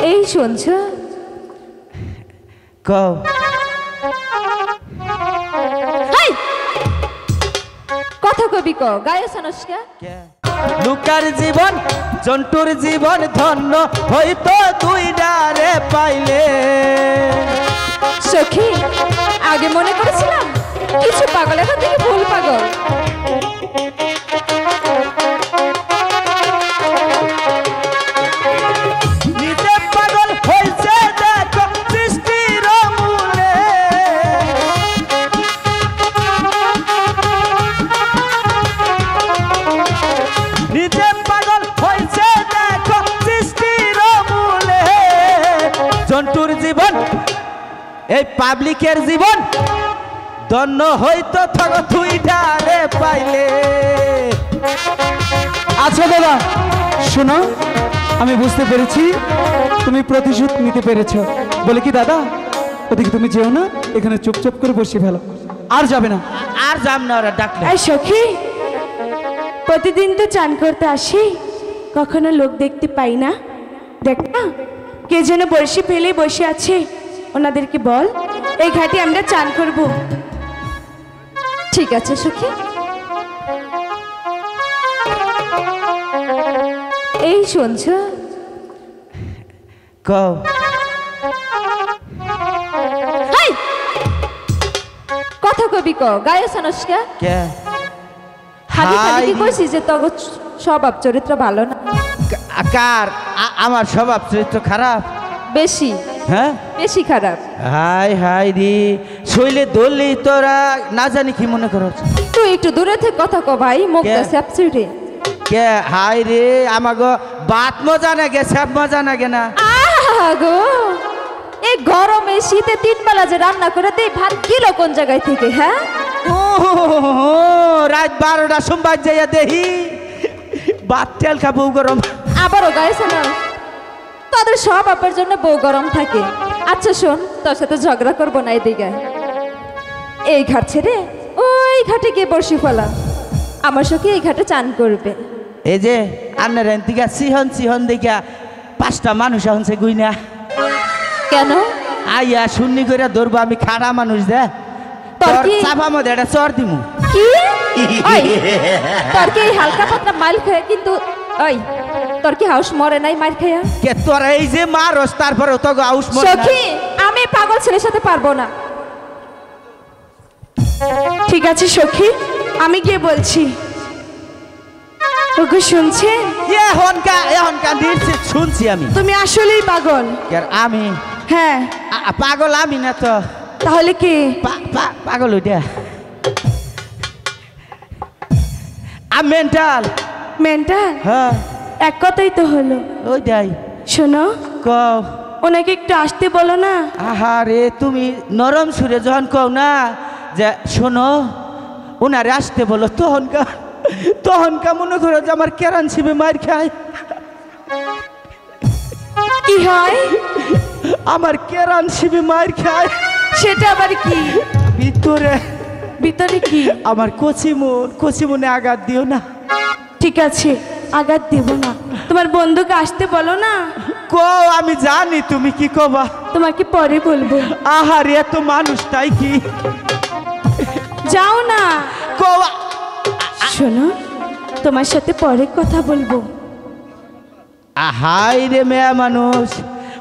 এই শুনছ কও কথা কবি ক গায়ে সনস্কা লুকার জীবন জন্তুর জীবন ধন্য হইতো তুই ডারে পাইলে সখী আগে মনে করেছিলাম কিছু পাগল এখন থেকে ভুল পাগল নিজে পাগল হইছে দেখো সৃষ্টির মূলে নিজে পাগল হইছে দেখো সৃষ্টির মূলে জন্তুর জীবন এই পাবলিকের জীবন ধন্য হইতো থাকো তুই ডারে পাইলে। আচ্ছা দাদা শোনো, আমি বুঝতে পেরেছি তুমি প্রতিশোধ নিতে পেরেছো বলে কি দাদা, ওদিকে তুমি যেও না, এখানে চুপচাপ করে বসে ফেলো, আর যাবে না। আর যাম না ওরা ডাকলে। এই সখী, প্রতিদিন তো চান করতে আসি, কখনো লোক দেখতে পাই না। দেখ না কে যেন বড়শি ফেলে বসে আছে, ওনাদেরকে বল এই ঘাটে আমরা চান করব। ঠিক আছে সখী। এই শুনছ কও কথা কবি ক গায়ে সনস্কা কে খালি খালি কি কইছিস যে তোর স্বভাব চরিত্র ভালো না? কার আমার স্বভাব চরিত্র খারাপ? বেশি হ্যাঁ বেশি খারাপ। হাই হাই রে শৈলে দললি তোরা না জানি কি মনে করছ। তুই একটু দূরে থেকে কথা ক ভাই, মুখটা স্যাপসুটে। কে হাই রে আমাগো বাত মজা না গে সব মজা না গে না। আহা গো, এই গরমে শীতে 3 বেলা যে রান্না করে দেই, ভাত কিলো কোন জায়গায় থেকে? হ্যাঁ ও রাত 12টা সোমবার যাইয়া দেহি ভাত তেল খাবো গরম। আবারও গাইছে না, তাদের সব বাপের জন্য বউ গরম থাকে। আচ্ছা শোন, তোর সাথে ঝগড়া করবো না, এদিকে এই ঘাট ছেড়ে ওই ঘাটে গিয়ে বসি ফেলা, আমার সখী এই ঘাটে চান করবে। এই যে আপনার এনতিকা সিহন সিহন দেখা 5টা মানুষ হনছে গুইনা। কেন আইয়া শূন্য করে ধরবো আমি, খাড়া মানুষ দে তোর তোর কি চাপা মধ্যে একটা চর দিমু। কি ওই তোর কি হালকা পাতলা মাইল খায়, কিন্তু ওই তোর কি হাউস মরে নাই মাইল খায়া? কে তোর এই যে মারস তারপরে তো আউস মরে না। সখী আমি পাগল ছেলের সাথে পারবো না। ঠিক আছে সখী, আমি গিয়ে বলছি। ওগো শুনছেন? এখনকা নিশ্চিত শুনছি আমি। তুমি আসলেই পাগল। আমি হ্যাঁ পাগল আমি না তো। তাহলে কি? পাগল ওইটা আমি মেন্টাল। মেন্টাল? হ্যাঁ এক কথাই তো হলো। ওইটাই শোনো, কও ওনাকে একটু আসতে বলো না। আহারে তুমি নরম সুরে যখন কও না যে শোনো ওনারে আসতে বলো, তখনকা মনে করো যে আমার কেরান ছিবে মার খায়। কি হয়? আমার কেরান ছিবে মার খায়। সেটা আবার কি? ভিতরে ভিতরে কি? আমার কচি মনে আঘাত দিও না। ঠিক আছে, আঘাত দেব না। তোমার বন্ধুকে আসতে বলো না। কও আমি জানি তুমি কি কবা। তোমাকে পরে বলবো। আহারে এত মানুষটাই কি। যাও না। কও শোনো, তোমার সাথে পরে কথা বলবো। হাই রে মেয়া মানুষ,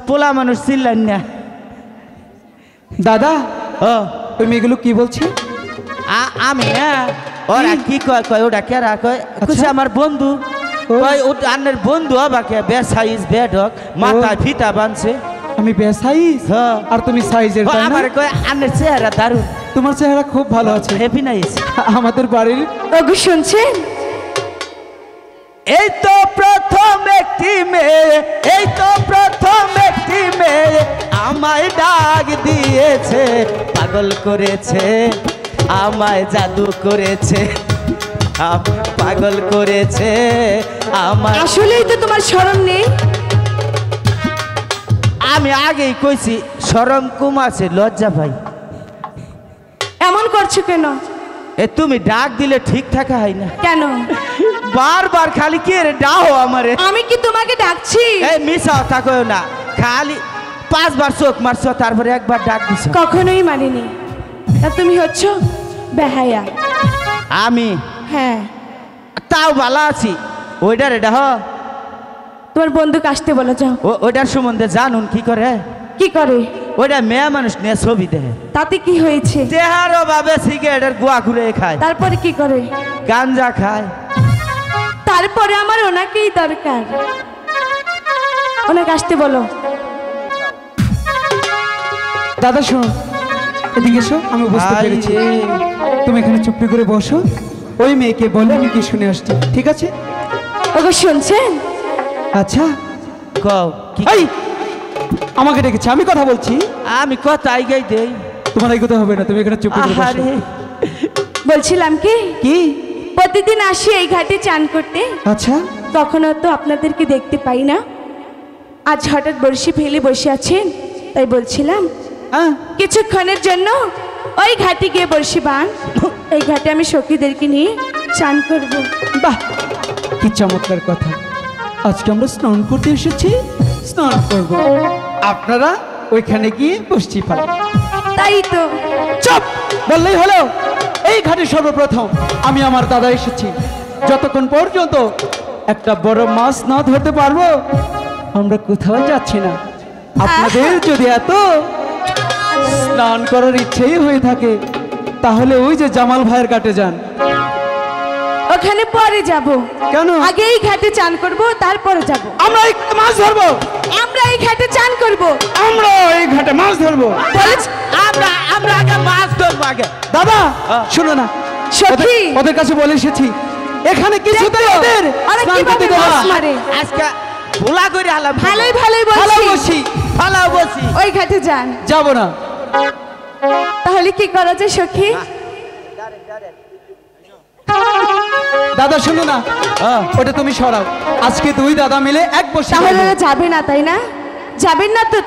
পোলা মানুষ চিল্লান না। দাদা ও তুমি এগুলো কি বলছি? আমি হ্যাঁ ওরা কি কয় ওটা কেরা কয় কুছে আমার বন্ধু কয় ওটা আন্নের বন্ধু আবাকে বে সাইজ বেডক মাথায় ফিতা বানছে। আমি বেসাইজ হ্যাঁ আর তুমি সাইজের, তাই না? আমার কয় আন্নের চেহারা দারুণ। তোমার চেহারা খুব ভালো আছে। Happy nice. আমাদের বাড়ির ওগো শুনছেন? এই তো প্রথম একটি মেয়ে, এই তো প্রথম একটি মেয়ে আমায় ডাক দিয়েছে, পাগল করেছে আমায়, জাদু করেছে, পাগল করেছে আমায়। আসলেই তো তোমার শরম নেই। আমি আগেই কইছি শরম কম আছে, লজ্জা ভাই। এমন করছো কেন? এ তুমি ডাক দিলে ঠিক থাকা হয় না, কেন? বারবার খালি কে রে ডাও আমারে। আমি কি তোমাকে ডাকছি? এই মিশাও থাকো না, খালি 5 বার চোখ মারছো তারপরে একবার ডাক দিছো। কখনোই মানিনি। তা তুমি হচ্ছ বেহায়া। আমি হ্যাঁ, তাও ভালো আছি। ওইটার এটা হ, তোমার বন্ধুকে আসতে বলো, যাও। ওইটার সম্বন্ধে জানুন কি করে? কি করে? ওইটা মেয়ে মানুষ নিয়ে ছবি দেয়, তাতে কি হয়েছে? দেহার অভাবে সিগারেটের গুয়া ঘুরে খায়, তারপরে কি করে? গাঞ্জা খায়। তারপরে আমার ওনাকেই দরকার, ওনাকে আসতে বলো। দাদা শোনো, এদিকে এসো, আমি বুঝতে ভাই পেরেছি। রে। তুমি এখানে চুপটি করে বসো, ওই মেয়েকে বলে আমি কি শুনে আসছি, ঠিক আছে? ওগো শুনছেন? আচ্ছা, কও কি? এই আমাকে ডেকেছে, আমি কথা বলছি। আমি কথা আইগাই দেই। তোমার এই কথা হবে না, তুমি এখানে চুপটি করে বসো। আহারে, বলছিলাম কি, কি? প্রতিদিন আসি এই ঘাটে চান করতে, আচ্ছা, কখনো তো আপনাদেরকে দেখতে পাই না। আজ হঠাৎ বড়শি ফেলে বসে আছেন, তাই বলছিলাম হ্যাঁ, কিছুক্ষণের জন্য ওই ঘাটে গিয়ে বড়শি বান, এই ঘাটে আমি সখীদেরকে নিয়ে চান করব। বাহ, কি চমৎকার কথা। আজকে আমরা স্নান করতে এসেছি, স্নান করব, আপনারা ওইখানে গিয়ে বসছি পাল। তাই তো। চুপ বললেই হলো। এই ঘাটে সর্বপ্রথম আমি আমার দাদা এসেছি, যতক্ষণ পর্যন্ত একটা বড় মাছ না ধরতে পারবো আমরা কোথাও যাচ্ছি না। আপনাদের যদি এত স্নান করার ইচ্ছেই হয়ে থাকে তাহলে ওই যে জামাল ভাইয়ের ঘাটে যান। ওখানে পরে যাব। কেন? আগে এই ঘাটে চান করব, তারপরে যাব। আমরা এই মাছ ধরবো, আমরা এই ঘাটে চান করব। আমরা এই ঘাটে মাছ ধরবো। বলেছি আমরা আগে মাছ ধরবো আগে। দাদা শোনো না, সখী। ওদের কাছে বলে এসেছি এখানে কিছুতেই দেখো, ওদের ওরা স্নান কিভাবে করতে দেবো মাছ না। মারে। আজকে ভোলা করে আলাম। ভালোই ভালোই ভালো বলছি, বসি, ভালো বসি। ওই ঘাটে যান। যাবো না। তাহলে কি করা যায় সখী? দাদা শোনো না, ওটা তুমি সরাও। আজকে দুই দাদা মিলে এক বসে তাহলে ওরা যাবে না, তাই না? যাবেন না তো?